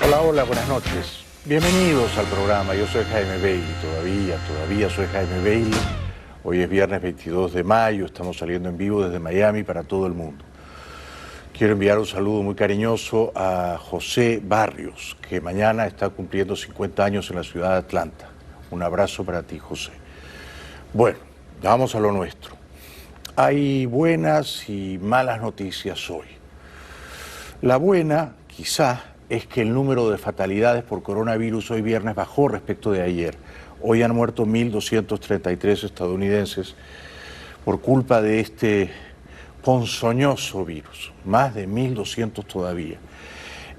Hola, hola, buenas noches. Bienvenidos al programa. Yo soy Jaime Bailey, todavía soy Jaime Bailey. Hoy es viernes 22 de mayo, estamos saliendo en vivo desde Miami para todo el mundo. Quiero enviar un saludo muy cariñoso a José Barrios, que mañana está cumpliendo 50 años en la ciudad de Atlanta. Un abrazo para ti, José. Bueno, vamos a lo nuestro. Hay buenas y malas noticias hoy. La buena, quizá, es que el número de fatalidades por coronavirus hoy viernes bajó respecto de ayer. Hoy han muerto 1.233 estadounidenses por culpa de este ponzoñoso virus, más de 1.200 todavía.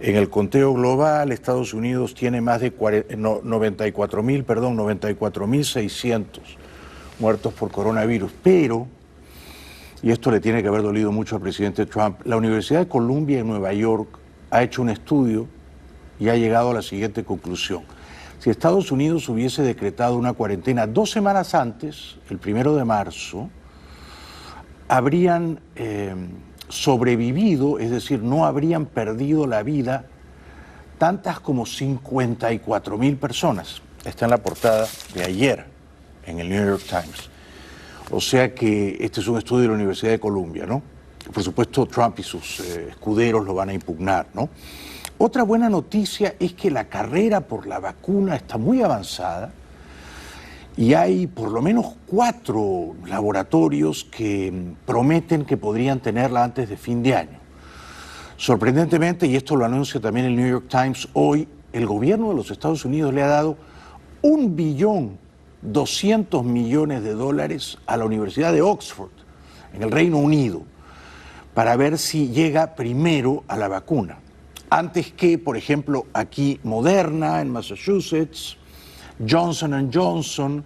En el conteo global, Estados Unidos tiene más de 94.600 muertos por coronavirus, pero, y esto le tiene que haber dolido mucho al presidente Trump, la Universidad de Columbia en Nueva York ha hecho un estudio y ha llegado a la siguiente conclusión. Si Estados Unidos hubiese decretado una cuarentena 2 semanas antes, el 1 de marzo, habrían sobrevivido, es decir, no habrían perdido la vida tantas como 54.000 personas. Está en la portada de ayer en el New York Times. O sea que este es un estudio de la Universidad de Columbia, ¿no? Por supuesto, Trump y sus escuderos lo van a impugnar, ¿no? Otra buena noticia es que la carrera por la vacuna está muy avanzada y hay por lo menos 4 laboratorios que prometen que podrían tenerla antes de fin de año. Sorprendentemente, y esto lo anuncia también el New York Times hoy, el gobierno de los Estados Unidos le ha dado $1.2 billones a la Universidad de Oxford, en el Reino Unido, para ver si llega primero a la vacuna. Antes que, por ejemplo, aquí Moderna en Massachusetts, Johnson & Johnson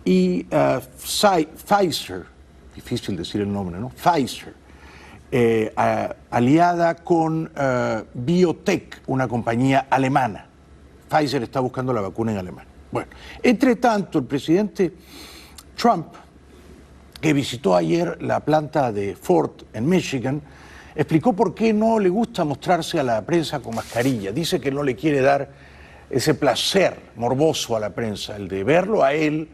y Pfizer, difícil decir el nombre, ¿no? Pfizer, aliada con BioNTech, una compañía alemana. Pfizer está buscando la vacuna en Alemania. Bueno, entre tanto, el presidente Trump, que visitó ayer la planta de Ford en Michigan, explicó por qué no le gusta mostrarse a la prensa con mascarilla. Dice que no le quiere dar ese placer morboso a la prensa, el de verlo a él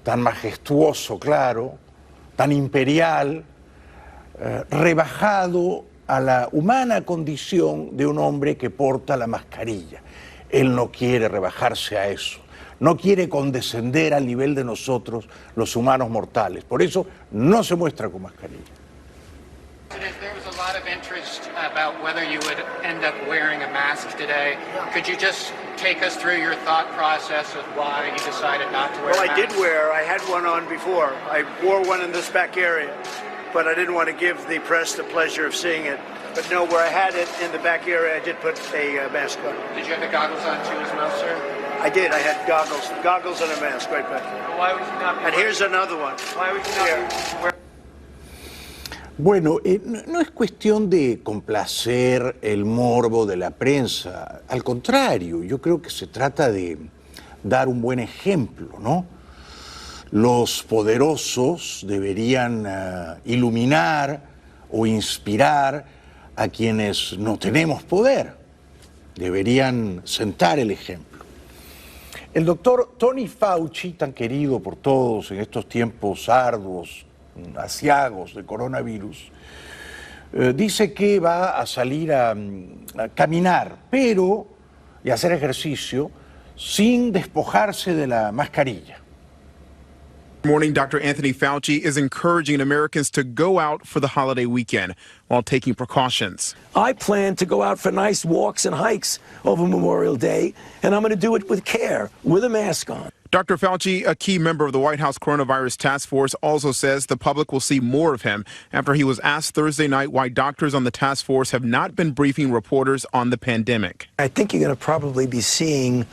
tan majestuoso, claro, tan imperial, rebajado a la humana condición de un hombre que porta la mascarilla. Él no quiere rebajarse a eso. No quiere condescender al nivel de nosotros, los humanos mortales. Por eso no se muestra con mascarilla. There was a lot of interest about whether you would end up wearing a mask today. Could you just take us through your thought process of why you decided not to wear a mask? Well, I did I had one on before. I wore one in this back area, but I didn't want to give the press the pleasure of seeing it. But no, where I had it in the back area, I did put a mask on. Did you have the goggles on too as well, sir? I did. I had goggles and a mask right back there. Well, why would you not be And here's another one. Why would you not be wearing? Bueno, no es cuestión de complacer el morbo de la prensa. Al contrario, yo creo que se trata de dar un buen ejemplo, ¿no? Los poderosos deberían iluminar o inspirar a quienes no tenemos poder. Deberían sentar el ejemplo. El doctor Tony Fauci, tan querido por todos en estos tiempos arduos, aciagos de coronavirus, dice que va a salir a caminar, pero y hacer ejercicio sin despojarse de la mascarilla. Morning, Dr. Anthony Fauci is encouraging Americans to go out for the holiday weekend while taking precautions. I plan to go out for nice walks and hikes over Memorial Day, and I'm going to do it with care, with a mask on. Dr. Fauci, a key member of the White House Coronavirus Task Force, also says the public will see more of him after he was asked Thursday night why doctors on the task force have not been briefing reporters on the pandemic. I think you're going to probably be seeing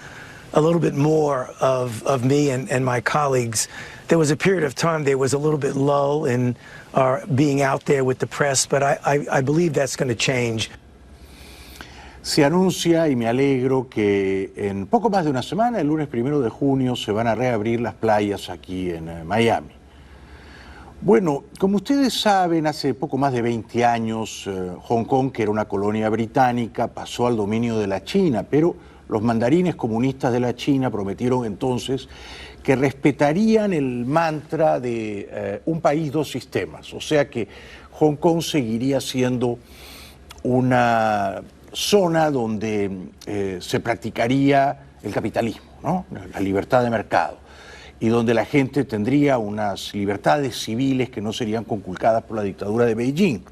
a little bit more of me and my colleagues. There was a period of time there was a little bit lull in our being out there with the press, but I believe that's going to change. Se anuncia, y me alegro, que en poco más de una semana, el lunes 1 de junio, se van a reabrir las playas aquí en Miami. Bueno, como ustedes saben, hace poco más de 20 años, Hong Kong, que era una colonia británica, pasó al dominio de la China, pero los mandarines comunistas de la China prometieron entonces que respetarían el mantra de un país, dos sistemas, o sea que Hong Kong seguiría siendo una zona donde se practicaría el capitalismo, ¿no? La libertad de mercado, y donde la gente tendría unas libertades civiles que no serían conculcadas por la dictadura de Beijing.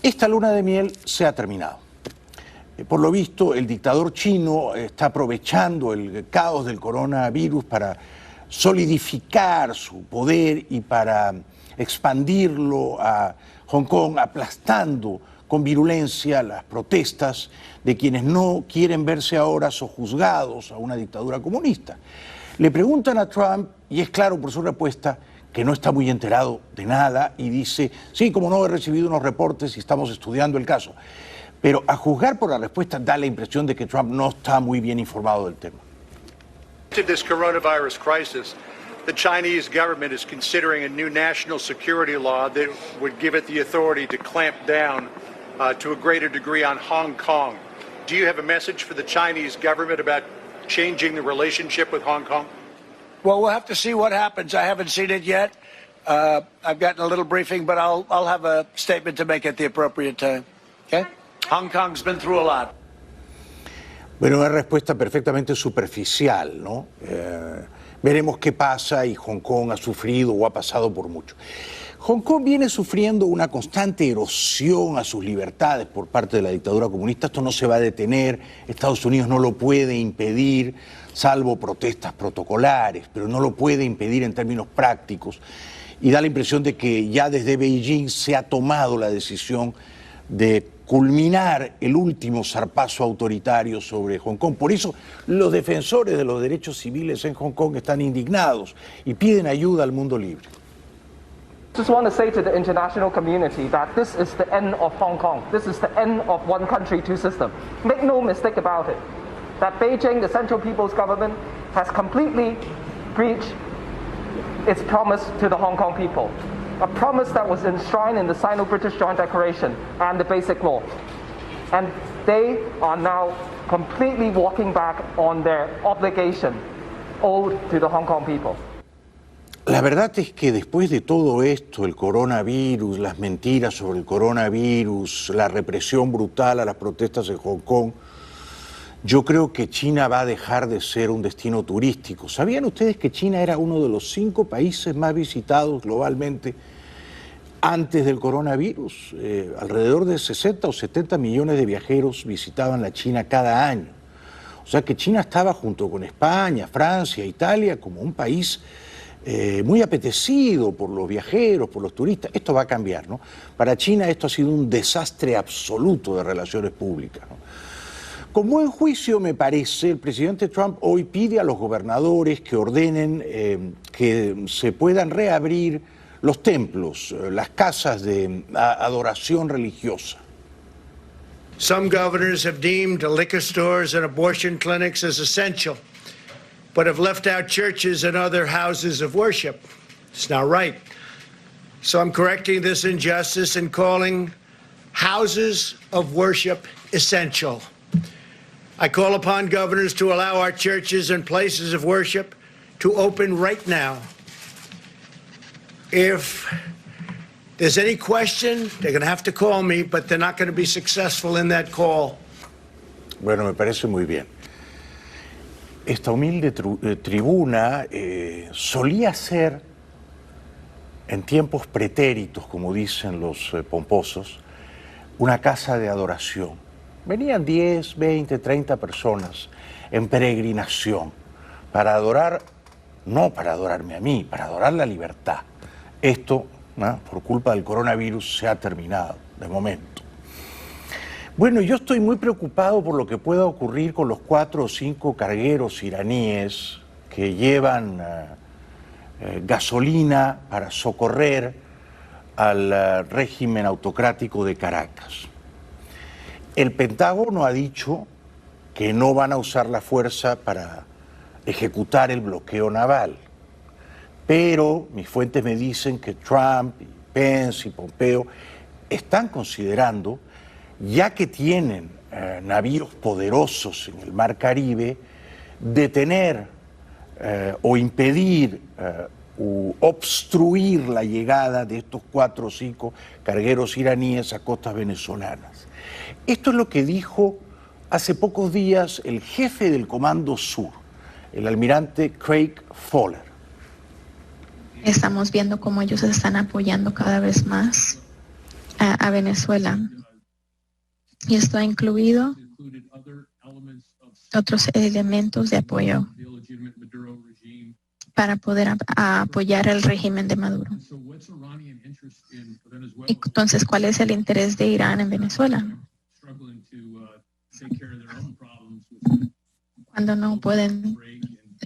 Esta luna de miel se ha terminado. Por lo visto, el dictador chino está aprovechando el caos del coronavirus para solidificar su poder y para expandirlo a Hong Kong, aplastando con virulencia las protestas de quienes no quieren verse ahora sojuzgados a una dictadura comunista. Le preguntan a Trump, y es claro por su respuesta, que no está muy enterado de nada, y dice, sí, como no, he recibido unos reportes y estamos estudiando el caso. Pero a juzgar por la respuesta da la impresión de que Trump no está muy bien informado del tema. This coronavirus crisis, the Chinese government is considering a new national security law that would give it the authority to clamp down to a greater degree on Hong Kong. Do you have a message for the Chinese government about changing the relationship with Hong Kong? Well, we'll have to see what happens. I haven't seen it yet. I've gotten a little briefing, but I'll have a statement to make at the appropriate time. Okay? Hong Kong's been through a lot. Bueno, una respuesta perfectamente superficial, ¿no? Veremos qué pasa, y Hong Kong ha sufrido o ha pasado por mucho. Hong Kong viene sufriendo una constante erosión a sus libertades por parte de la dictadura comunista. Esto no se va a detener, Estados Unidos no lo puede impedir, salvo protestas protocolares, pero no lo puede impedir en términos prácticos. Y da la impresión de que ya desde Beijing se ha tomado la decisión de culminar el último zarpazo autoritario sobre Hong Kong. Por eso los defensores de los derechos civiles en Hong Kong están indignados y piden ayuda al mundo libre. I just want to say to the international community that this is the end of Hong Kong. This is the end of one country, two systems. Make no mistake about it, that Beijing, the Central People's Government, has completely breached its promise to the Hong Kong people. A promise that was enshrined in the Sino-British Joint Declaration and the Basic Law. And they are now completely walking back on their obligation owed to the Hong Kong people. La verdad es que después de todo esto, el coronavirus, las mentiras sobre el coronavirus, la represión brutal a las protestas en Hong Kong, yo creo que China va a dejar de ser un destino turístico. ¿Sabían ustedes que China era uno de los 5 países más visitados globalmente antes del coronavirus? Alrededor de 60 o 70 millones de viajeros visitaban la China cada año. O sea que China estaba junto con España, Francia, Italia, como un país muy apetecido por los viajeros, por los turistas. Esto va a cambiar, ¿no? Para China esto ha sido un desastre absoluto de relaciones públicas, ¿no? Con buen juicio, me parece, el presidente Trump hoy pide a los gobernadores que ordenen que se puedan reabrir los templos, las casas de adoración religiosa. Some governors have deemed liquor stores and abortion clinics as essential, but have left out churches and other houses of worship. It's not right. So I'm correcting this injustice and calling houses of worship essential. I call upon governors to allow our churches and places of worship to open right now. If there's any question, they're going to have to call me, but they're not going to be successful in that call. Bueno, me parece muy bien. Esta humilde tribuna solía ser, en tiempos pretéritos, como dicen los pomposos, una casa de adoración. Venían 10, 20, 30 personas en peregrinación para adorar, no para adorarme a mí, para adorar la libertad. Esto, ¿no?, por culpa del coronavirus, se ha terminado, de momento. Bueno, yo estoy muy preocupado por lo que pueda ocurrir con los 4 o 5 cargueros iraníes que llevan gasolina para socorrer al régimen autocrático de Caracas. El Pentágono ha dicho que no van a usar la fuerza para ejecutar el bloqueo naval, Pero mis fuentes me dicen que Trump, y Pence y Pompeo están considerando, ya que tienen navíos poderosos en el Mar Caribe, detener o impedir u obstruir la llegada de estos 4 o 5 cargueros iraníes a costas venezolanas. Esto es lo que dijo hace pocos días el jefe del Comando Sur, el almirante Craig Fowler. Estamos viendo cómo ellos están apoyando cada vez más a Venezuela. Y esto ha incluido otros elementos de apoyo para poder apoyar el régimen de Maduro. Entonces, ¿cuál es el interés de Irán en Venezuela? Cuando no pueden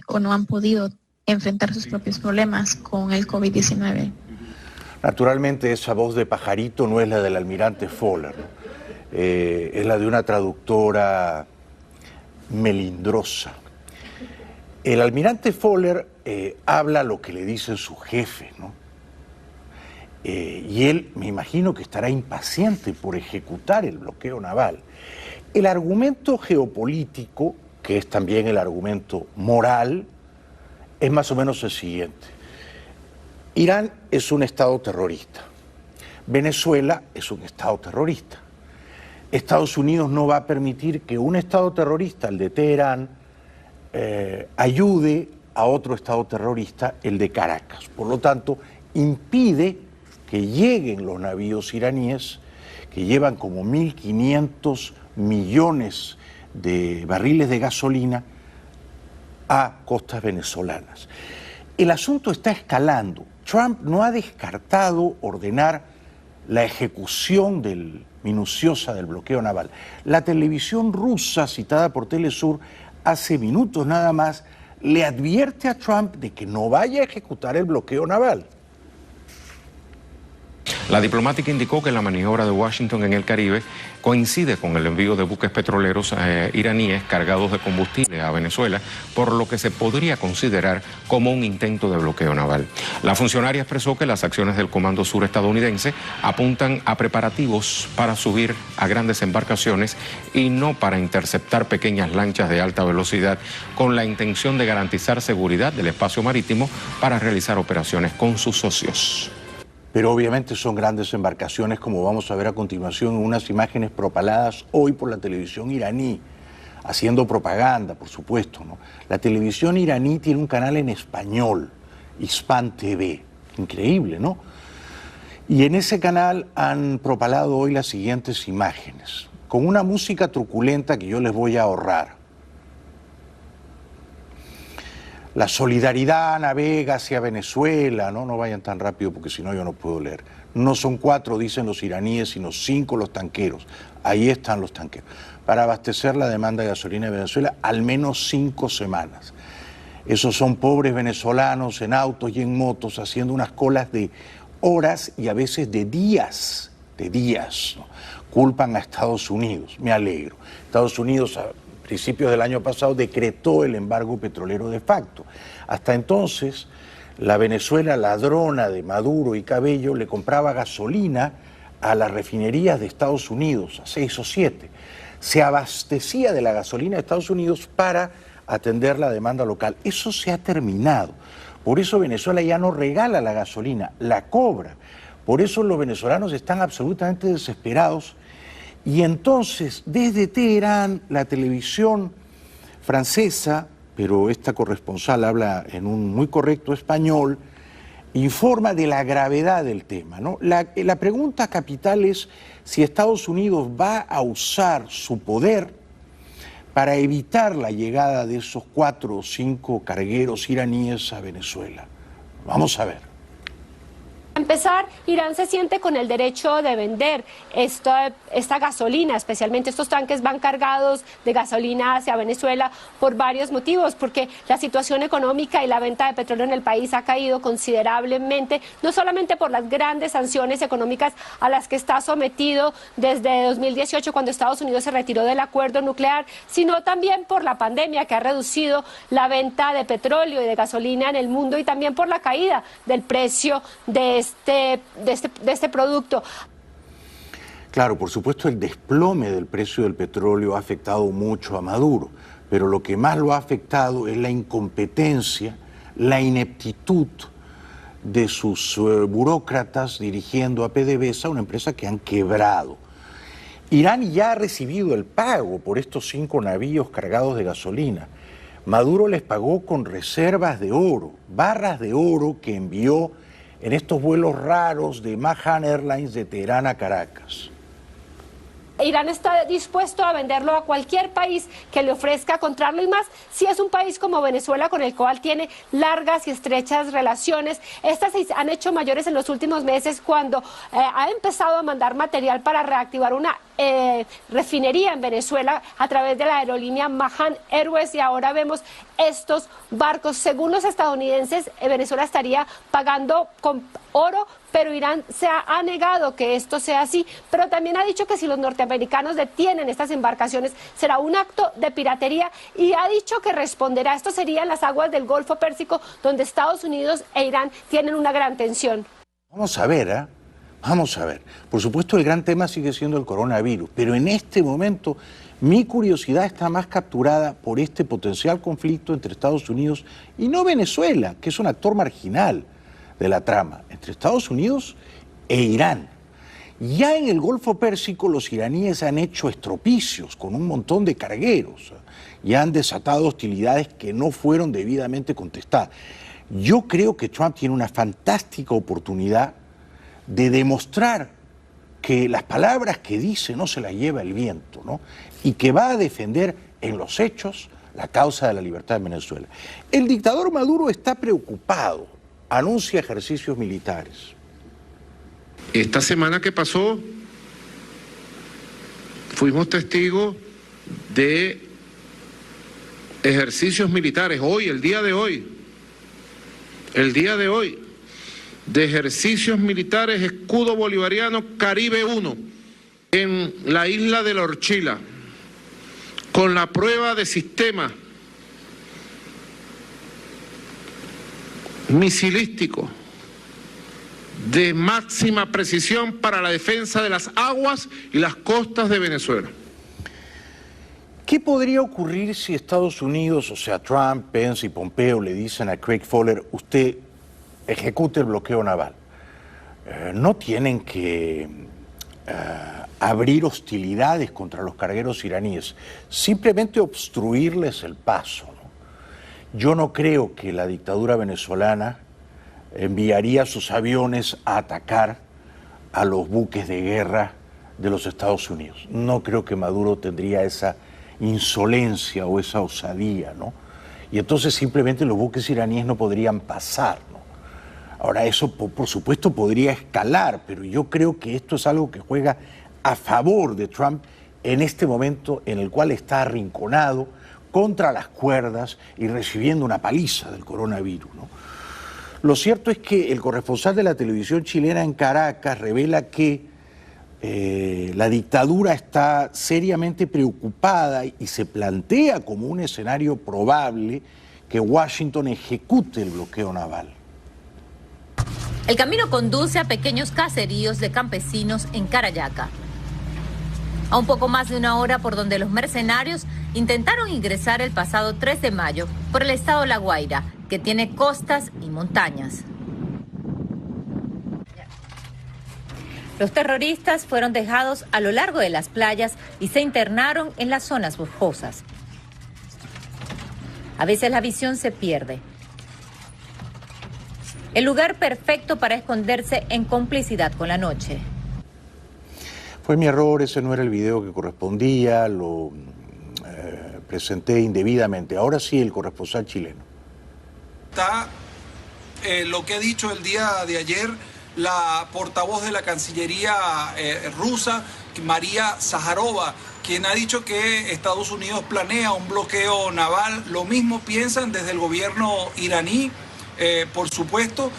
o no han podido enfrentar sus propios problemas con el COVID-19. Naturalmente esa voz de pajarito no es la del almirante Fowler, ¿no? Es la de una traductora melindrosa. El almirante Fowler habla lo que le dice su jefe, ¿no? Y él, me imagino que estará impaciente por ejecutar el bloqueo naval. El argumento geopolítico, que es también el argumento moral, es más o menos el siguiente. Irán es un estado terrorista. Venezuela es un estado terrorista. Estados Unidos no va a permitir que un estado terrorista, el de Teherán, ayude a otro estado terrorista, el de Caracas. Por lo tanto, impide que lleguen los navíos iraníes, que llevan como 1.500 millones de barriles de gasolina, a costas venezolanas. El asunto está escalando. Trump no ha descartado ordenar la ejecución minuciosa del bloqueo naval. La televisión rusa, citada por Telesur, hace minutos nada más, le advierte a Trump de que no vaya a ejecutar el bloqueo naval. La diplomática indicó que la maniobra de Washington en el Caribe coincide con el envío de buques petroleros iraníes cargados de combustible a Venezuela, por lo que se podría considerar como un intento de bloqueo naval. La funcionaria expresó que las acciones del Comando Sur estadounidense apuntan a preparativos para subir a grandes embarcaciones y no para interceptar pequeñas lanchas de alta velocidad, con la intención de garantizar seguridad del espacio marítimo para realizar operaciones con sus socios. Pero obviamente son grandes embarcaciones, como vamos a ver a continuación en unas imágenes propaladas hoy por la televisión iraní, haciendo propaganda, por supuesto, ¿no? La televisión iraní tiene un canal en español, Hispan TV, increíble, ¿no? Y en ese canal han propalado hoy las siguientes imágenes, con una música truculenta que yo les voy a ahorrar. La solidaridad navega hacia Venezuela, ¿no? No vayan tan rápido porque si no yo no puedo leer. No son 4, dicen los iraníes, sino 5 los tanqueros. Ahí están los tanqueros. Para abastecer la demanda de gasolina de Venezuela, al menos 5 semanas. Esos son pobres venezolanos en autos y en motos haciendo unas colas de horas y a veces de días, ¿no? Culpan a Estados Unidos. Me alegro. Estados Unidos, a principios del año pasado, decretó el embargo petrolero de facto. Hasta entonces, la Venezuela ladrona de Maduro y Cabello le compraba gasolina a las refinerías de Estados Unidos, a 6 o 7. Se abastecía de la gasolina de Estados Unidos para atender la demanda local. Eso se ha terminado. Por eso Venezuela ya no regala la gasolina, la cobra. Por eso los venezolanos están absolutamente desesperados. Y entonces, desde Teherán, la televisión francesa, pero esta corresponsal habla en un muy correcto español, informa de la gravedad del tema, ¿no? La pregunta capital es si Estados Unidos va a usar su poder para evitar la llegada de esos 4 o 5 cargueros iraníes a Venezuela. Vamos a ver. Empezar, Irán se siente con el derecho de vender esta gasolina, especialmente estos tanques van cargados de gasolina hacia Venezuela por varios motivos, porque la situación económica y la venta de petróleo en el país ha caído considerablemente, no solamente por las grandes sanciones económicas a las que está sometido desde 2018 cuando Estados Unidos se retiró del acuerdo nuclear, sino también por la pandemia que ha reducido la venta de petróleo y de gasolina en el mundo y también por la caída del precio de este producto. Claro, por supuesto el desplome del precio del petróleo ha afectado mucho a Maduro, pero lo que más lo ha afectado es la incompetencia, la ineptitud de sus burócratas dirigiendo a PDVSA, una empresa que han quebrado. Irán ya ha recibido el pago por estos 5 navíos cargados de gasolina. Maduro les pagó con reservas de oro, barras de oro que envió en estos vuelos raros de Mahan Airlines de Teherán a Caracas. Irán está dispuesto a venderlo a cualquier país que le ofrezca comprarlo y más si es un país como Venezuela con el cual tiene largas y estrechas relaciones. Estas se han hecho mayores en los últimos meses cuando ha empezado a mandar material para reactivar una refinería en Venezuela a través de la aerolínea Mahan Airways y ahora vemos estos barcos. Según los estadounidenses, Venezuela estaría pagando con oro, pero Irán ha negado que esto sea así, pero también ha dicho que si los norteamericanos detienen estas embarcaciones será un acto de piratería y ha dicho que responderá. Esto sería en las aguas del Golfo Pérsico, donde Estados Unidos e Irán tienen una gran tensión. Vamos a ver, Vamos a ver. Por supuesto el gran tema sigue siendo el coronavirus, pero en este momento mi curiosidad está más capturada por este potencial conflicto entre Estados Unidos y no Venezuela, que es un actor marginal de la trama, entre Estados Unidos e Irán. Ya en el Golfo Pérsico los iraníes han hecho estropicios con un montón de cargueros y han desatado hostilidades que no fueron debidamente contestadas. Yo creo que Trump tiene una fantástica oportunidad de demostrar que las palabras que dice no se las lleva el viento, ¿no? Y que va a defender en los hechos la causa de la libertad en Venezuela. El dictador Maduro está preocupado, anuncia ejercicios militares. Esta semana que pasó, fuimos testigos de ejercicios militares, hoy, el día de hoy, de ejercicios militares Escudo Bolivariano Caribe 1 en la isla de La Orchila, con la prueba de sistema misilístico de máxima precisión para la defensa de las aguas y las costas de Venezuela. ¿Qué podría ocurrir si Estados Unidos, o sea, Trump, Pence y Pompeo le dicen a Craig Fowler, usted ejecute el bloqueo naval? No tienen que abrir hostilidades contra los cargueros iraníes, simplemente obstruirles el paso, ¿no? Yo no creo que la dictadura venezolana enviaría sus aviones a atacar a los buques de guerra de los Estados Unidos. No creo que Maduro tendría esa insolencia o esa osadía, ¿no? Y entonces simplemente los buques iraníes no podrían pasar, ¿no? Ahora, eso por supuesto podría escalar, pero yo creo que esto es algo que juega a favor de Trump en este momento en el cual está arrinconado contra las cuerdas y recibiendo una paliza del coronavirus, ¿no? Lo cierto es que el corresponsal de la televisión chilena en Caracas revela que la dictadura está seriamente preocupada y se plantea como un escenario probable que Washington ejecute el bloqueo naval. El camino conduce a pequeños caseríos de campesinos en Carayaca. A un poco más de una hora por donde los mercenarios intentaron ingresar el pasado 3 de mayo por el estado La Guaira, que tiene costas y montañas. Los terroristas fueron dejados a lo largo de las playas y se internaron en las zonas boscosas. A veces la visión se pierde. El lugar perfecto para esconderse en complicidad con la noche. Fue mi error, ese no era el video que correspondía, lo presenté indebidamente. Ahora sí, el corresponsal chileno. Está lo que ha dicho el día de ayer la portavoz de la Cancillería rusa, María Zaharova, quien ha dicho que Estados Unidos planea un bloqueo naval. Lo mismo piensan desde el gobierno iraní, por supuesto,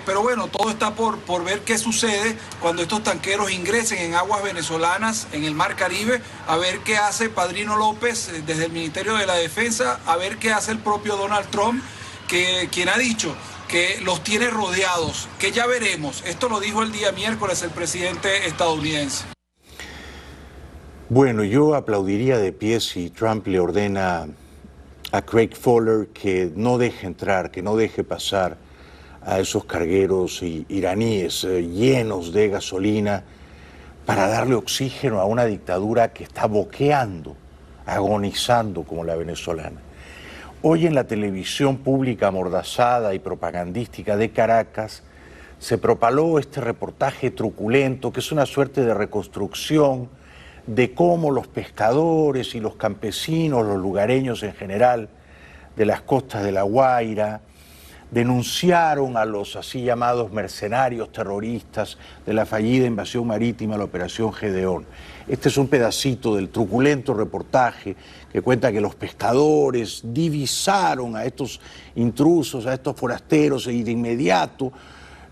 pero bueno, todo está por ver qué sucede cuando estos tanqueros ingresen en aguas venezolanas, en el Mar Caribe, a ver qué hace Padrino López desde el Ministerio de la Defensa, a ver qué hace el propio Donald Trump, quien ha dicho que los tiene rodeados, que ya veremos. Esto lo dijo el día miércoles el presidente estadounidense. Bueno, yo aplaudiría de pie si Trump le ordena a Craig Fowler que no deje entrar, que no deje pasar a esos cargueros iraníes llenos de gasolina para darle oxígeno a una dictadura que está boqueando, agonizando como la venezolana. Hoy en la televisión pública amordazada y propagandística de Caracas se propaló este reportaje truculento que es una suerte de reconstrucción de cómo los pescadores y los campesinos, los lugareños en general, de las costas de La Guaira, denunciaron a los así llamados mercenarios terroristas de la fallida invasión marítima, la Operación Gedeón. Este es un pedacito del truculento reportaje que cuenta que los pescadores divisaron a estos intrusos, a estos forasteros, y de inmediato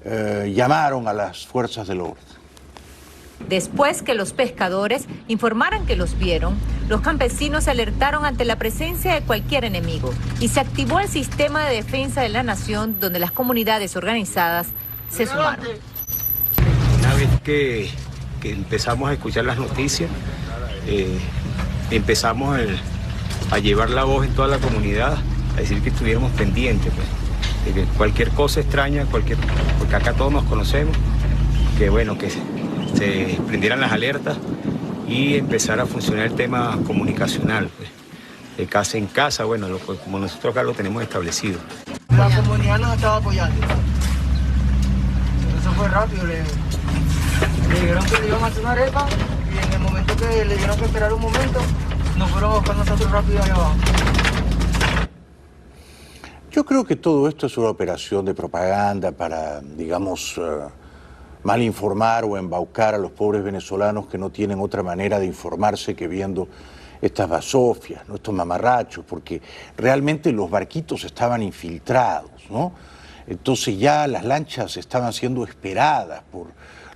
llamaron a las fuerzas del orden. Después que los pescadores informaran que los vieron, los campesinos se alertaron ante la presencia de cualquier enemigo y se activó el sistema de defensa de la nación, donde las comunidades organizadas se sumaron. Una vez que empezamos a escuchar las noticias, empezamos a llevar la voz en toda la comunidad, a decir que estuviéramos pendientes, pues, de que cualquier cosa extraña, porque acá todos nos conocemos, que bueno, que se prendieran las alertas y empezar a funcionar el tema comunicacional, pues, de casa en casa, bueno, como nosotros acá lo tenemos establecido. La comunidad nos estaba apoyando. Eso fue rápido, le dijeron que le iban a hacer una arepa y en el momento que le dieron que esperar un momento, nos fueron a buscar nosotros rápido allá abajo. Yo creo que todo esto es una operación de propaganda para, digamos, mal informar o embaucar a los pobres venezolanos que no tienen otra manera de informarse que viendo estas basofias, ¿no? Estos mamarrachos, porque realmente los barquitos estaban infiltrados, ¿no? Entonces ya las lanchas estaban siendo esperadas por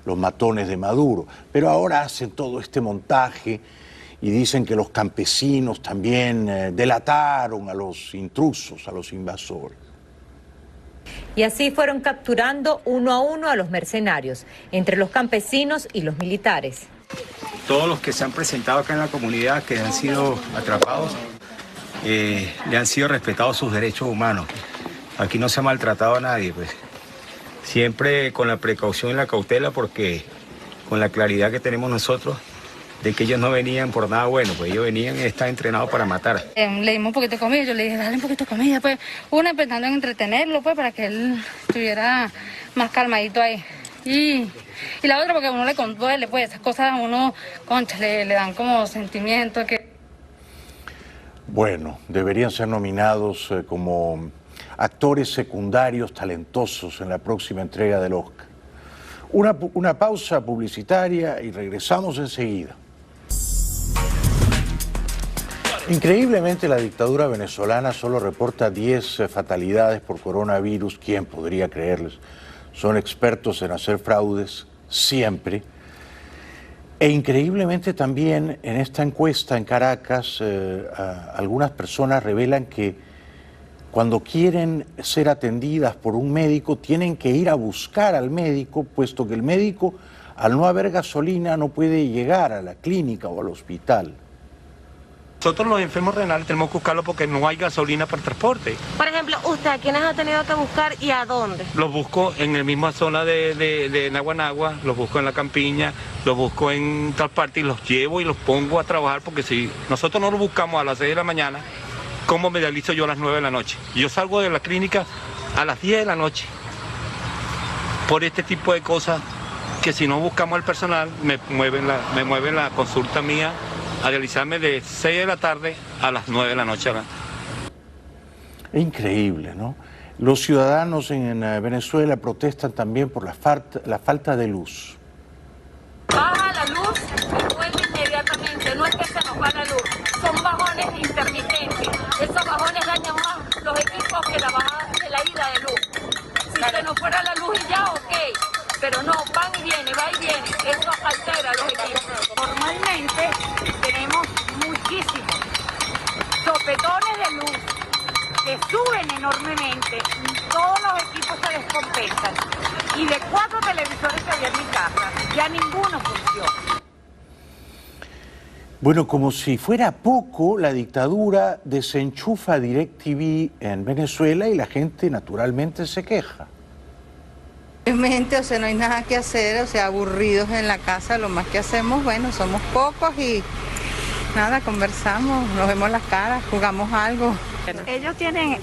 los matones de Maduro, pero ahora hacen todo este montaje y dicen que los campesinos también delataron a los intrusos, a los invasores. Y así fueron capturando uno a uno a los mercenarios, entre los campesinos y los militares. Todos los que se han presentado acá en la comunidad, que han sido atrapados, le han sido respetados sus derechos humanos. Aquí no se ha maltratado a nadie, pues. Siempre con la precaución y la cautela, porque con la claridad que tenemos nosotros de que ellos no venían por nada bueno, pues ellos venían y están entrenados para matar. Le dimos un poquito de comida, yo le dije, dale un poquito de comida, pues, una pensando en entretenerlo, pues, para que él estuviera más calmadito ahí. Y la otra porque a uno le conduele, pues, esas cosas a uno, concha, le dan como sentimiento que... Bueno, deberían ser nominados como actores secundarios talentosos en la próxima entrega del Oscar. Una pausa publicitaria y regresamos enseguida. Increíblemente, la dictadura venezolana solo reporta 10 fatalidades por coronavirus. ¿Quién podría creerles? Son expertos en hacer fraudes siempre. E increíblemente también en esta encuesta en Caracas, algunas personas revelan que cuando quieren ser atendidas por un médico tienen que ir a buscar al médico, puesto que el médico, al no haber gasolina, no puede llegar a la clínica o al hospital. Nosotros los enfermos renales tenemos que buscarlo porque no hay gasolina para el transporte. Por ejemplo, ¿usted a quiénes ha tenido que buscar y a dónde? Los busco en la misma zona de Naguanagua, los busco en la campiña, los busco en tal parte y los llevo y los pongo a trabajar, porque si nosotros no los buscamos a las 6 de la mañana, ¿cómo me realizo yo a las 9 de la noche? Yo salgo de la clínica a las 10 de la noche por este tipo de cosas que si no buscamos al personal me mueven la consulta mía a realizarme de 6 de la tarde a las 9 de la noche. Es increíble, ¿no? Los ciudadanos en Venezuela protestan también por la falta de luz. Baja la luz y vuelve inmediatamente, no es que se nos va la luz, son bajones intermitentes, esos bajones dañan más los equipos que la bajada de la ida de luz. Si se nos fuera la luz y ya, ok, pero no, van y viene, va y viene, eso altera los equipos. Normalmente tenemos muchísimos sopetones de luz que suben enormemente, todos los equipos se descompensan y de 4 televisores que había en mi casa, ya ninguno funciona. Bueno, como si fuera poco, la dictadura desenchufa DirecTV en Venezuela y la gente naturalmente se queja. Realmente, o sea, no hay nada que hacer, o sea, aburridos en la casa, lo más que hacemos, bueno, somos pocos y nada, conversamos, nos vemos las caras, jugamos algo. Ellos tienen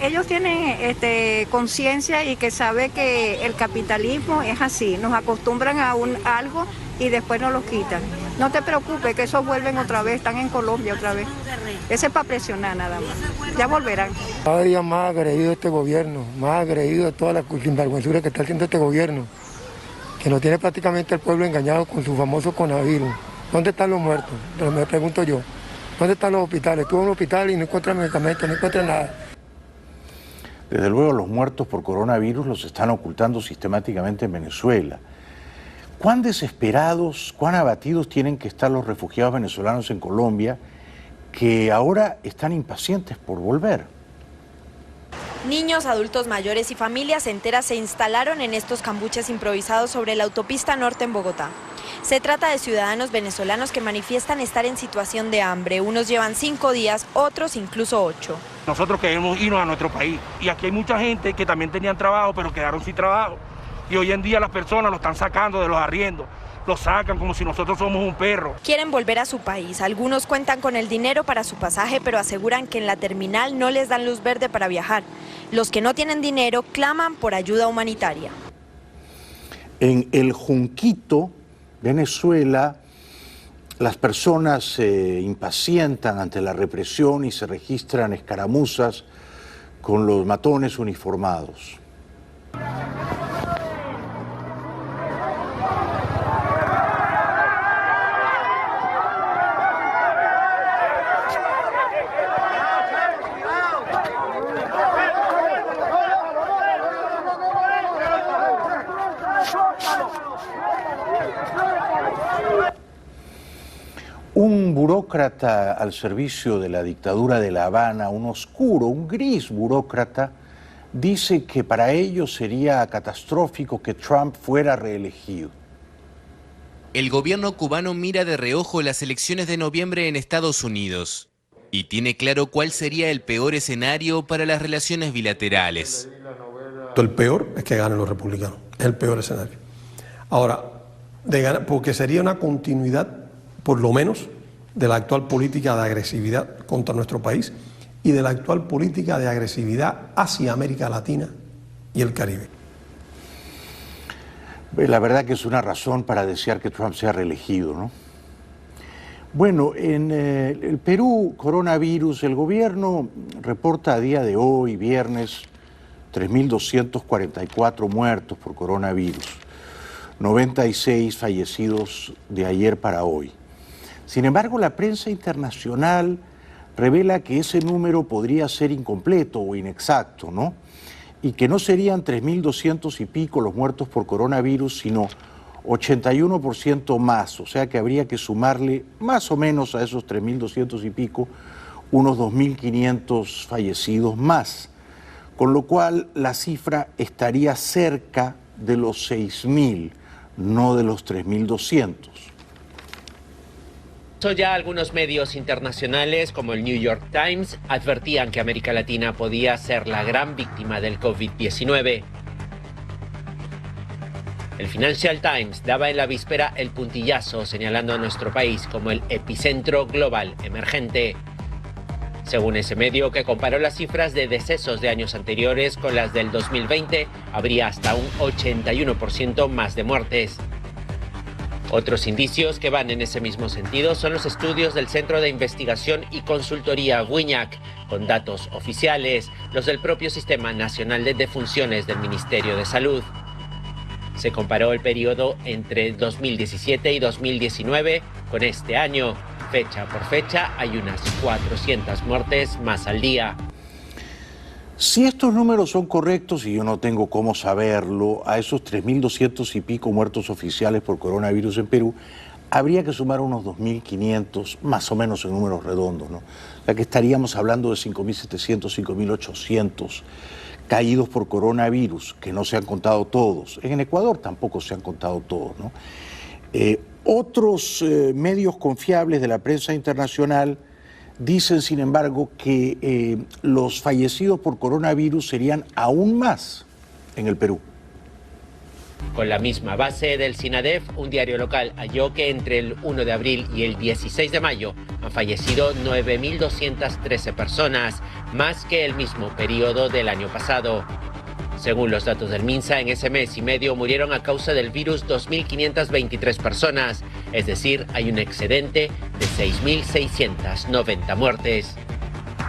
conciencia y que sabe que el capitalismo es así, nos acostumbran a algo y después nos lo quitan. No te preocupes, que esos vuelven otra vez, están en Colombia otra vez. Ese es para presionar nada más, ya volverán. Cada día más agredido este gobierno, más agredido de toda la sinvergüenzura que está haciendo este gobierno, que nos tiene prácticamente el pueblo engañado con su famoso coronavirus. ¿Dónde están los muertos? Pero me pregunto yo. ¿Dónde están los hospitales? Estuve en un hospital y no encuentran medicamentos, no encuentran nada. Desde luego los muertos por coronavirus los están ocultando sistemáticamente en Venezuela. ¿Cuán desesperados, cuán abatidos tienen que estar los refugiados venezolanos en Colombia que ahora están impacientes por volver? Niños, adultos mayores y familias enteras se instalaron en estos cambuches improvisados sobre la autopista norte en Bogotá. Se trata de ciudadanos venezolanos que manifiestan estar en situación de hambre. Unos llevan 5 días, otros incluso 8. Nosotros queremos irnos a nuestro país y aquí hay mucha gente que también tenían trabajo pero quedaron sin trabajo. Y hoy en día las personas lo están sacando de los arriendos, lo sacan como si nosotros somos un perro. Quieren volver a su país. Algunos cuentan con el dinero para su pasaje, pero aseguran que en la terminal no les dan luz verde para viajar. Los que no tienen dinero claman por ayuda humanitaria. En el Junquito, Venezuela, las personas se impacientan ante la represión y se registran escaramuzas con los matones uniformados. Un burócrata al servicio de la dictadura de La Habana, un oscuro, un gris burócrata, dice que para ellos sería catastrófico que Trump fuera reelegido. El gobierno cubano mira de reojo las elecciones de noviembre en Estados Unidos y tiene claro cuál sería el peor escenario para las relaciones bilaterales. El peor es que ganen los republicanos, es el peor escenario. Ahora, porque sería una continuidad, por lo menos, de la actual política de agresividad contra nuestro país y de la actual política de agresividad hacia América Latina y el Caribe. La verdad que es una razón para desear que Trump sea reelegido, ¿no? Bueno, en el Perú, coronavirus, el gobierno reporta a día de hoy, viernes, 3.244 muertos por coronavirus, 96 fallecidos de ayer para hoy. Sin embargo, la prensa internacional revela que ese número podría ser incompleto o inexacto, ¿no? Y que no serían 3.200 y pico los muertos por coronavirus, sino 81% más, o sea que habría que sumarle más o menos a esos 3.200 y pico unos 2.500 fallecidos más, con lo cual la cifra estaría cerca de los 6.000, no de los 3.200. Ya algunos medios internacionales como el New York Times advertían que América Latina podía ser la gran víctima del COVID-19. El Financial Times daba en la víspera el puntillazo señalando a nuestro país como el epicentro global emergente. Según ese medio, que comparó las cifras de decesos de años anteriores con las del 2020, habría hasta un 81% más de muertes. Otros indicios que van en ese mismo sentido son los estudios del Centro de Investigación y Consultoría Wiñac, con datos oficiales, los del propio Sistema Nacional de Defunciones del Ministerio de Salud. Se comparó el periodo entre 2017 y 2019 con este año. Fecha por fecha hay unas 400 muertes más al día. Si estos números son correctos, y yo no tengo cómo saberlo, a esos 3.200 y pico muertos oficiales por coronavirus en Perú, habría que sumar unos 2.500, más o menos en números redondos, ¿no? O sea que estaríamos hablando de 5.700, 5.800 caídos por coronavirus, que no se han contado todos. En Ecuador tampoco se han contado todos, ¿no? Otros medios confiables de la prensa internacional dicen, sin embargo, que los fallecidos por coronavirus serían aún más en el Perú. Con la misma base del SINADEF, un diario local halló que entre el 1 de abril y el 16 de mayo han fallecido 9.213 personas, más que el mismo periodo del año pasado. Según los datos del MINSA, en ese mes y medio murieron a causa del virus 2.523 personas, es decir, hay un excedente de 6.690 muertes.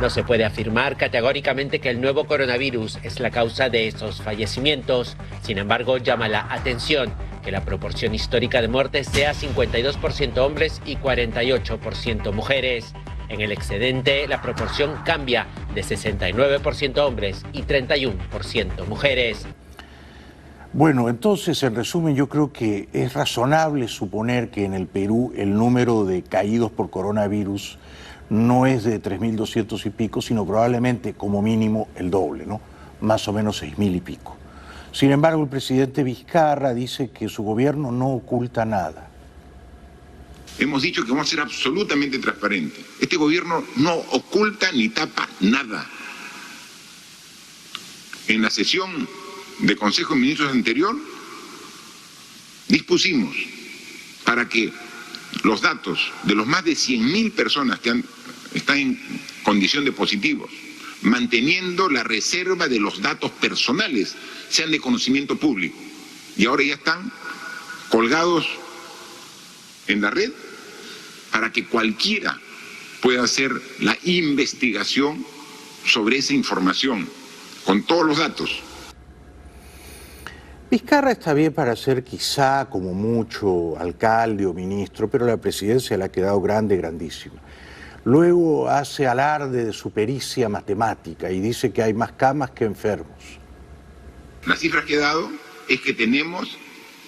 No se puede afirmar categóricamente que el nuevo coronavirus es la causa de esos fallecimientos. Sin embargo, llama la atención que la proporción histórica de muertes sea 52% hombres y 48% mujeres. En el excedente, la proporción cambia de 69% hombres y 31% mujeres. Bueno, entonces, en resumen, yo creo que es razonable suponer que en el Perú el número de caídos por coronavirus no es de 3.200 y pico, sino probablemente como mínimo el doble, ¿no? Más o menos 6.000 y pico. Sin embargo, el presidente Vizcarra dice que su gobierno no oculta nada. Hemos dicho que vamos a ser absolutamente transparentes. Este gobierno no oculta ni tapa nada. En la sesión de Consejo de Ministros anterior, dispusimos para que los datos de los más de 100.000 personas que están en condición de positivos, manteniendo la reserva de los datos personales, sean de conocimiento público. Y ahora ya están colgados en la red para que cualquiera pueda hacer la investigación sobre esa información, con todos los datos. Vizcarra está bien para ser quizá, como mucho, alcalde o ministro, pero la presidencia le ha quedado grande, grandísima. Luego hace alarde de su pericia matemática y dice que hay más camas que enfermos. La cifra que he dado es que tenemos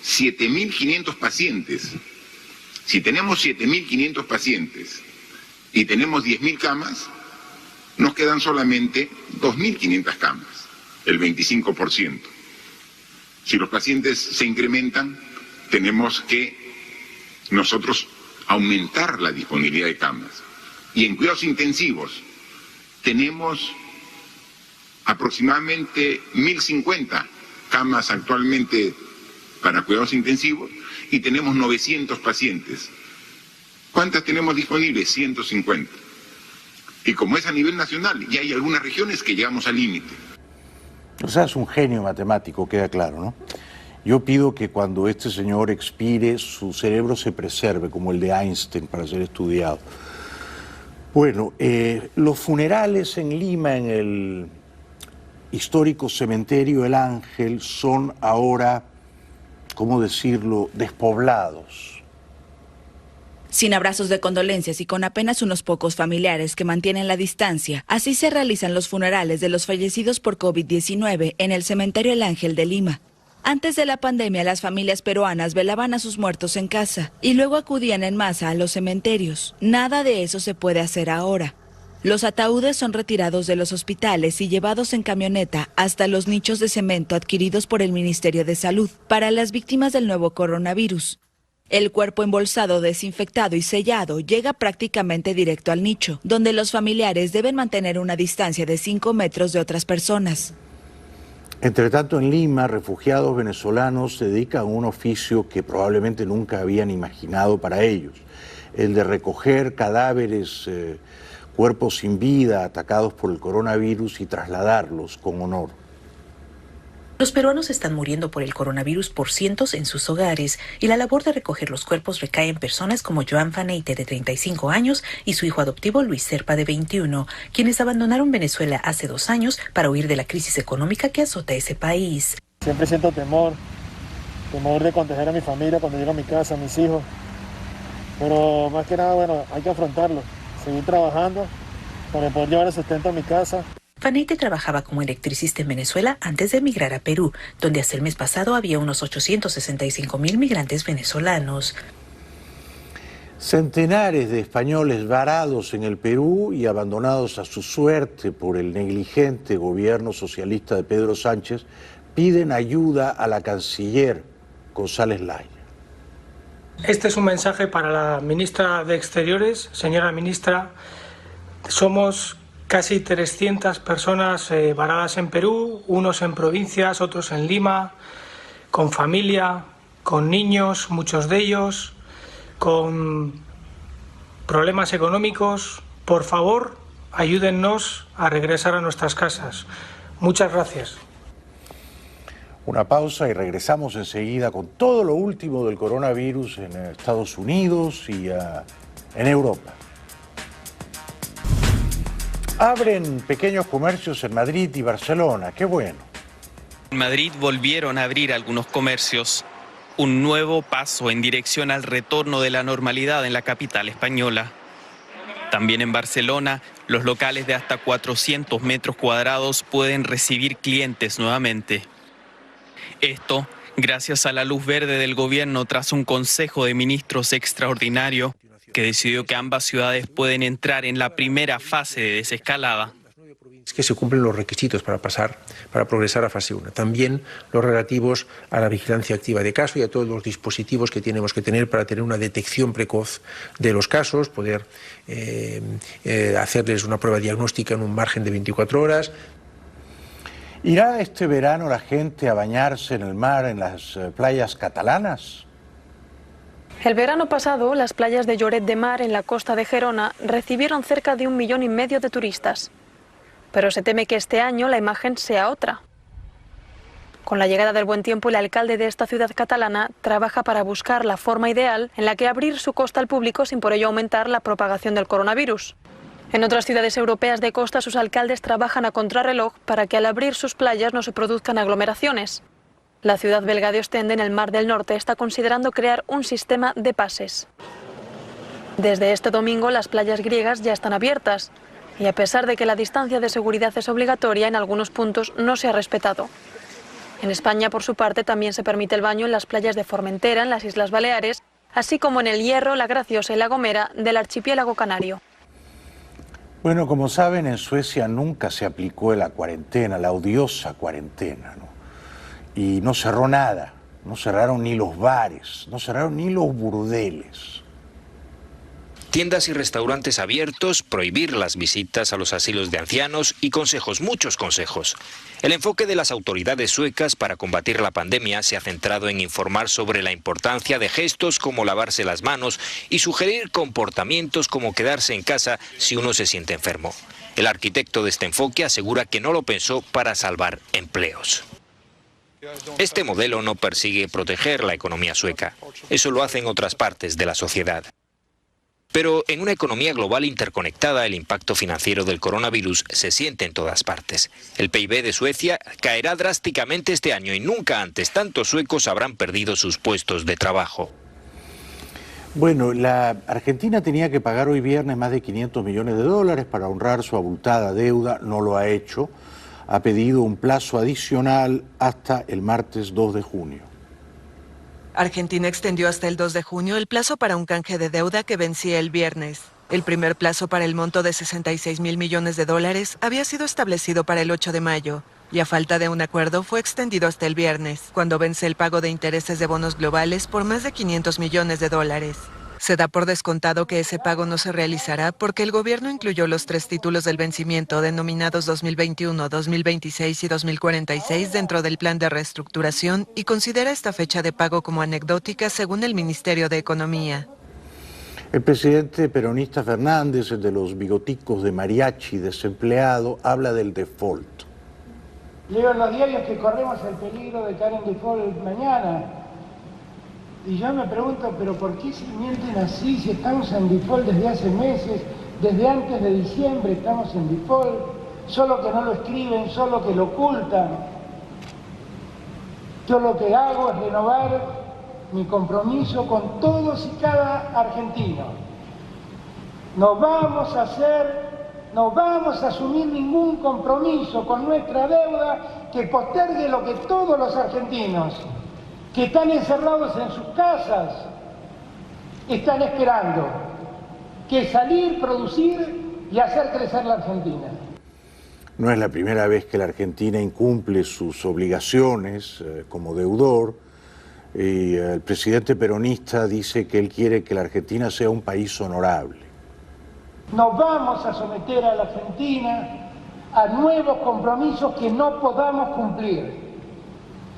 7.500 pacientes. Si tenemos 7.500 pacientes y tenemos 10.000 camas, nos quedan solamente 2.500 camas, el 25%. Si los pacientes se incrementan, tenemos que nosotros aumentar la disponibilidad de camas. Y en cuidados intensivos tenemos aproximadamente 1.050 camas actualmente para cuidados intensivos y tenemos 900 pacientes. ¿Cuántas tenemos disponibles? 150. Y como es a nivel nacional, ya hay algunas regiones que llegamos al límite. O sea, es un genio matemático, queda claro, ¿no? Yo pido que cuando este señor expire, su cerebro se preserve, como el de Einstein, para ser estudiado. Bueno, los funerales en Lima, en el histórico cementerio El Ángel, son ahora, ¿cómo decirlo?, despoblados. Sin abrazos de condolencias y con apenas unos pocos familiares que mantienen la distancia, así se realizan los funerales de los fallecidos por COVID-19 en el cementerio El Ángel de Lima. Antes de la pandemia, las familias peruanas velaban a sus muertos en casa y luego acudían en masa a los cementerios. Nada de eso se puede hacer ahora. Los ataúdes son retirados de los hospitales y llevados en camioneta hasta los nichos de cemento adquiridos por el Ministerio de Salud para las víctimas del nuevo coronavirus. El cuerpo embolsado, desinfectado y sellado llega prácticamente directo al nicho, donde los familiares deben mantener una distancia de 5 metros de otras personas. Entre tanto, en Lima, refugiados venezolanos se dedican a un oficio que probablemente nunca habían imaginado para ellos, el de recoger cadáveres, cuerpos sin vida atacados por el coronavirus y trasladarlos con honor. Los peruanos están muriendo por el coronavirus por cientos en sus hogares y la labor de recoger los cuerpos recae en personas como Joan Faneite, de 35 años, y su hijo adoptivo Luis Serpa, de 21, quienes abandonaron Venezuela hace 2 años para huir de la crisis económica que azota ese país. Siempre siento temor de contagiar a mi familia cuando llego a mi casa, a mis hijos. Pero más que nada, bueno, hay que afrontarlo, seguir trabajando para poder llevar el sustento a mi casa. Faneite trabajaba como electricista en Venezuela antes de emigrar a Perú, donde hasta el mes pasado había unos 865.000 migrantes venezolanos. Centenares de españoles varados en el Perú y abandonados a su suerte por el negligente gobierno socialista de Pedro Sánchez piden ayuda a la canciller González Laya. Este es un mensaje para la ministra de Exteriores. Señora ministra, somos casi 300 personas varadas en Perú, unos en provincias, otros en Lima, con familia, con niños, muchos de ellos, con problemas económicos. Por favor, ayúdennos a regresar a nuestras casas. Muchas gracias. Una pausa y regresamos enseguida con todo lo último del coronavirus en Estados Unidos y en Europa. Abren pequeños comercios en Madrid y Barcelona, qué bueno. En Madrid volvieron a abrir algunos comercios, un nuevo paso en dirección al retorno de la normalidad en la capital española. También en Barcelona, los locales de hasta 400 metros cuadrados pueden recibir clientes nuevamente. Esto gracias a la luz verde del gobierno tras un consejo de ministros extraordinario que decidió que ambas ciudades pueden entrar en la primera fase de desescalada. Es que se cumplen los requisitos para progresar a fase 1. También los relativos a la vigilancia activa de casos y a todos los dispositivos que tenemos que tener para tener una detección precoz de los casos, poder hacerles una prueba diagnóstica en un margen de 24 horas. ¿Irá este verano la gente a bañarse en el mar en las playas catalanas? El verano pasado, las playas de Lloret de Mar, en la costa de Gerona, recibieron cerca de 1,5 millones de turistas. Pero se teme que este año la imagen sea otra. Con la llegada del buen tiempo, el alcalde de esta ciudad catalana trabaja para buscar la forma ideal en la que abrir su costa al público sin por ello aumentar la propagación del coronavirus. En otras ciudades europeas de costa, sus alcaldes trabajan a contrarreloj para que al abrir sus playas no se produzcan aglomeraciones. La ciudad belga de Ostende, en el Mar del Norte, está considerando crear un sistema de pases. Desde este domingo, las playas griegas ya están abiertas y a pesar de que la distancia de seguridad es obligatoria, en algunos puntos no se ha respetado. En España, por su parte, también se permite el baño en las playas de Formentera, en las Islas Baleares, así como en El Hierro, La Graciosa y La Gomera del archipiélago canario. Bueno, como saben, en Suecia nunca se aplicó la cuarentena, la odiosa cuarentena, ¿no? Y no cerró nada, no cerraron ni los bares, no cerraron ni los burdeles. Tiendas y restaurantes abiertos, prohibir las visitas a los asilos de ancianos y consejos, muchos consejos. El enfoque de las autoridades suecas para combatir la pandemia se ha centrado en informar sobre la importancia de gestos como lavarse las manos y sugerir comportamientos como quedarse en casa si uno se siente enfermo. El arquitecto de este enfoque asegura que no lo pensó para salvar empleos. Este modelo no persigue proteger la economía sueca, eso lo hacen otras partes de la sociedad. Pero en una economía global interconectada, el impacto financiero del coronavirus se siente en todas partes. El PIB de Suecia caerá drásticamente este año y nunca antes tantos suecos habrán perdido sus puestos de trabajo. Bueno, la Argentina tenía que pagar hoy viernes más de 500 millones de dólares para honrar su abultada deuda, no lo ha hecho. Ha pedido un plazo adicional hasta el martes 2 de junio. Argentina extendió hasta el 2 de junio el plazo para un canje de deuda que vencía el viernes. El primer plazo para el monto de 66.000 millones de dólares había sido establecido para el 8 de mayo y a falta de un acuerdo fue extendido hasta el viernes, cuando vence el pago de intereses de bonos globales por más de 500 millones de dólares. Se da por descontado que ese pago no se realizará porque el gobierno incluyó los 3 títulos del vencimiento denominados 2021, 2026 y 2046 dentro del plan de reestructuración y considera esta fecha de pago como anecdótica según el Ministerio de Economía. El presidente peronista Fernández, el de los bigoticos de mariachi desempleado, habla del default. Leo en los diarios que corremos el peligro de caer en default mañana. Y yo me pregunto, ¿pero por qué se mienten así si estamos en default desde hace meses? Desde antes de diciembre estamos en default, solo que no lo escriben, solo que lo ocultan. Yo lo que hago es renovar mi compromiso con todos y cada argentino. No vamos a asumir ningún compromiso con nuestra deuda que postergue lo que todos los argentinos que están encerrados en sus casas están esperando, que es salir, producir y hacer crecer la Argentina. No es la primera vez que la Argentina incumple sus obligaciones como deudor, y el presidente peronista dice que él quiere que la Argentina sea un país honorable. No vamos a someter a la Argentina a nuevos compromisos que no podamos cumplir.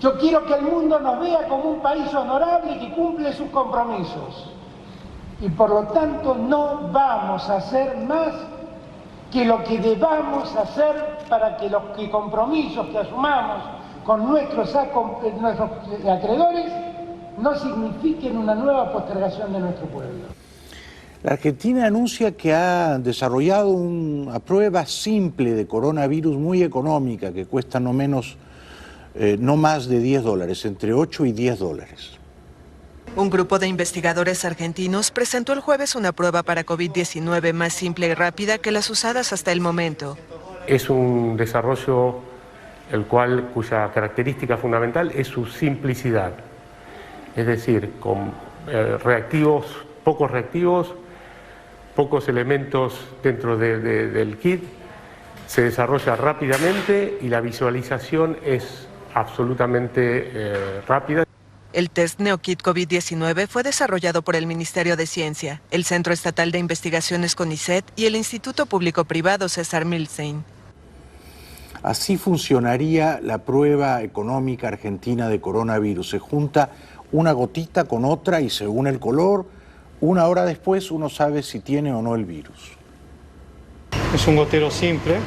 Yo quiero que el mundo nos vea como un país honorable que cumple sus compromisos. Y por lo tanto no vamos a hacer más que lo que debamos hacer para que los compromisos que asumamos con nuestros acreedores no signifiquen una nueva postergación de nuestro pueblo. La Argentina anuncia que ha desarrollado una prueba simple de coronavirus muy económica que cuesta no más de $10, entre 8 y $10. Un grupo de investigadores argentinos presentó el jueves una prueba para COVID-19 más simple y rápida que las usadas hasta el momento. Es un desarrollo cuya característica fundamental es su simplicidad. Es decir, con pocos reactivos, pocos elementos dentro del kit, se desarrolla rápidamente y la visualización es absolutamente rápida. El test NeoKit COVID-19 fue desarrollado por el Ministerio de Ciencia, el Centro Estatal de Investigaciones CONICET y el Instituto Público-Privado César Milstein. Así funcionaría la prueba económica argentina de coronavirus. Se junta una gotita con otra y según el color, una hora después uno sabe si tiene o no el virus. Es un gotero simple.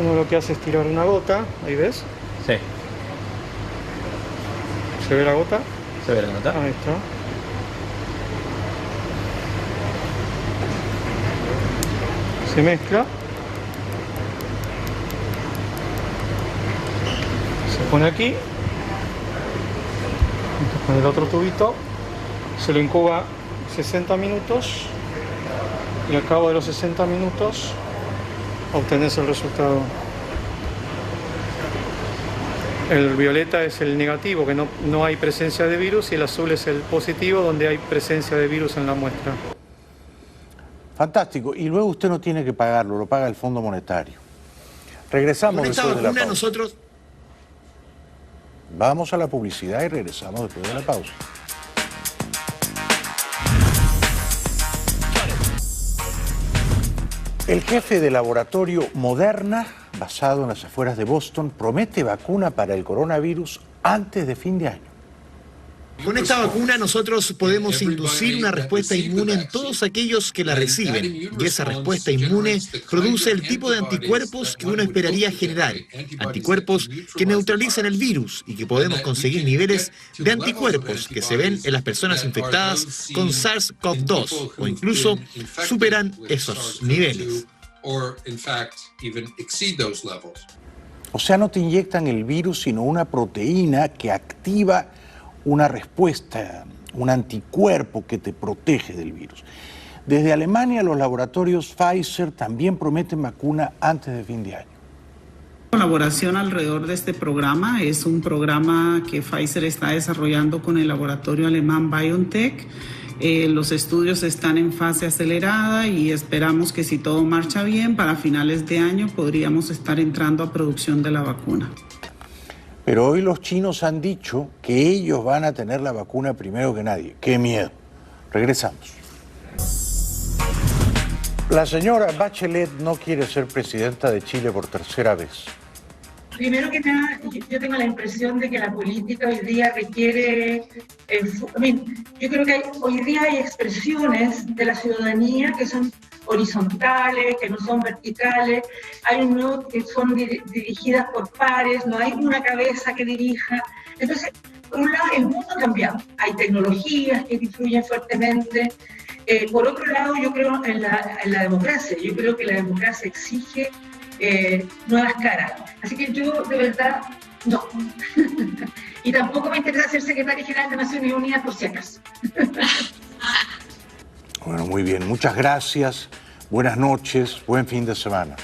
Uno lo que hace es tirar una gota, ¿ahí ves? Sí. ¿Se ve la gota? Se ve la gota. Ahí está. Se mezcla. Se pone aquí. Con el otro tubito. Se lo incuba 60 minutos. Y al cabo de los 60 minutos obtenés el resultado. El violeta es el negativo, que no hay presencia de virus, y el azul es el positivo, donde hay presencia de virus en la muestra. Fantástico. Y luego usted no tiene que pagarlo, lo paga el Fondo Monetario. Regresamos después de la pausa. Nosotros... Vamos a la publicidad y regresamos después de la pausa. El jefe de laboratorio Moderna, basado en las afueras de Boston, promete vacuna para el coronavirus antes de fin de año. Con esta vacuna nosotros podemos inducir una respuesta inmune en todos aquellos que la reciben, y esa respuesta inmune produce el tipo de anticuerpos que uno esperaría generar, anticuerpos que neutralizan el virus y que podemos conseguir niveles de anticuerpos que se ven en las personas infectadas con SARS-CoV-2 o incluso superan esos niveles. O sea, no te inyectan el virus, sino una proteína que activa una respuesta, un anticuerpo que te protege del virus. Desde Alemania, los laboratorios Pfizer también prometen vacuna antes de fin de año. La colaboración alrededor de este programa es un programa que Pfizer está desarrollando con el laboratorio alemán BioNTech. Los estudios están en fase acelerada y esperamos que si todo marcha bien, para finales de año podríamos estar entrando a producción de la vacuna. Pero hoy los chinos han dicho que ellos van a tener la vacuna primero que nadie. ¡Qué miedo! Regresamos. La señora Bachelet no quiere ser presidenta de Chile por tercera vez. Primero que nada, yo tengo la impresión de que la política hoy día requiere, yo creo que hoy día hay expresiones de la ciudadanía que son horizontales, que no son verticales, hay unos que son dirigidas por pares, no hay una cabeza que dirija. Entonces, por un lado, el mundo ha cambiado, hay tecnologías que influyen fuertemente. Por otro lado, yo creo en la democracia, yo creo que la democracia exige nuevas caras. Así que yo, de verdad, no. Y tampoco me interesa ser secretaria general de Naciones Unidas por si acaso. Bueno, muy bien. Muchas gracias. Buenas noches. Buen fin de semana.